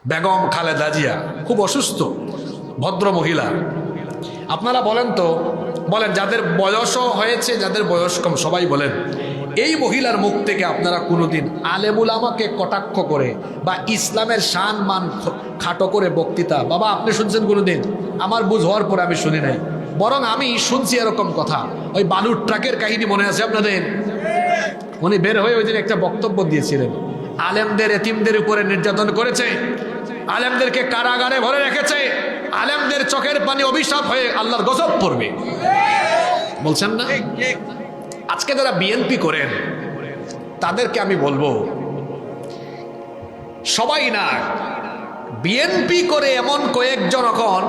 বেগম খালেদা জিয়া খুব অসুস্থ, ভদ্র মহিলা। আপনারা বলেন তো, বলেন যাদের বয়সও হয়েছে, যাদের বয়স কম, সবাই বলেন এই মহিলার মুখ থেকে আপনারা কোনোদিন আলেমুল আমাকে কটাক্ষ করে বা ইসলামের শান মান খাটো করে বক্তৃতা, বাবা আপনি শুনছেন কোনোদিন? আমার বুঝ হওয়ার পরে আমি শুনি নাই, বরং আমি শুনছি এরকম কথা। ওই বালুর ট্রাকের কাহিনী মনে আছে আপনাদের? উনি বের হয়ে ওই দিন একটা বক্তব্য দিয়েছিলেন, আলেমদের এতিমদের উপরে নির্যাতন করেছে, আলেমদেরকে কারাগারে ভরে রেখেছে, আলেমদের চোখের পানি অভিশাপ হয়ে আল্লাহর গজব পড়বে বলছেন না? আজকে যারা বিএনপি করেন তাদেরকে আমি বলবো, সবাই না, বিএনপি করে এমন কয়েকজন এখন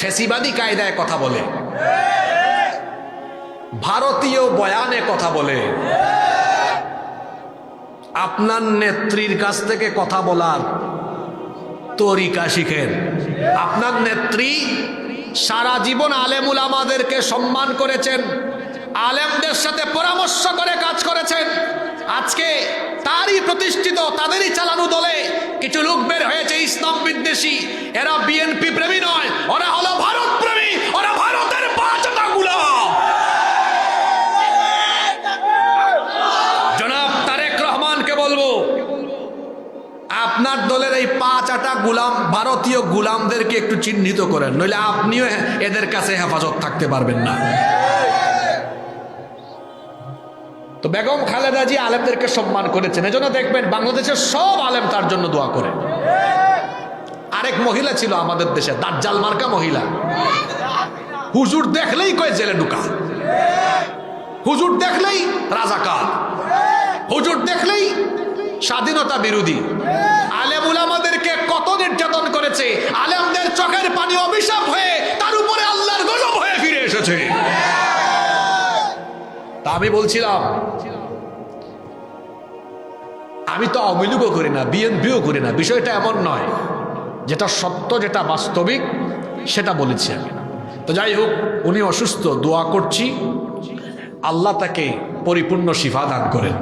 ফ্যাসিবাদী কায়দায় কথা বলে, ভারতীয় বয়ানে কথা বলে। আপনার নেত্রীর কাছ থেকে কথা বলার তরিকা শিখেন। আপনার নেত্রী সারা জীবন আলেমুল আমাদেরকে সম্মান করেছেন, আলেমদের সাথে পরামর্শ করে কাজ করেছেন। আজকে তারই প্রতিষ্ঠিত, তাদেরই চালানো দলে কিছু লোক বের হয়েছে ইসলাম বিদ্বেষী। এরা বিএনপি প্রেমী নয়, ওরা হলো ভারত প্রেমী, ওরা ভারতের পাঁচটা গোলাম। জনাব তারেক রহমানকে বলবো, আপনার দলের এই পাঁচটা গোলাম, ভারতীয় গোলামদেরকে একটু চিহ্নিত করেন, নইলে আপনিও এদের কাছে হেফাজত থাকতে পারবেন না। তো বেগম খালেদা জি আলেমদেরকে সম্মান করেছেন, এজন্য দেখবেন বাংলাদেশের সব আলেম তার জন্য দোয়া করে। আরেক মহিলা ছিল আমাদের দেশে, দাজ্জাল মার্কা মহিলা, হুজুর দেখলেই কয় জেলে ঢুকা, হুজুর দেখলেই রাজাকার, হুজুর দেখলেই স্বাধীনতা বিরোধী। আলেম উলামাদেরকে কত নির্যাতন করেছে, আলেমদের চোখের পানি অভিশাপ হয়ে তার উপরে আল্লাহর গজব হয়ে ফিরে এসেছে। তা আমি বলছিলাম, আমি তো আওয়ামী লীগও করি না, বিএনপিও করি না, বিষয়টা এমন নয়, যেটা সত্য, যেটা বাস্তবিক সেটা বলেছি আমি। তো যাই হোক, উনি অসুস্থ, দোয়া করছি আল্লাহ তাকে পরিপূর্ণ শিফা দান করেন।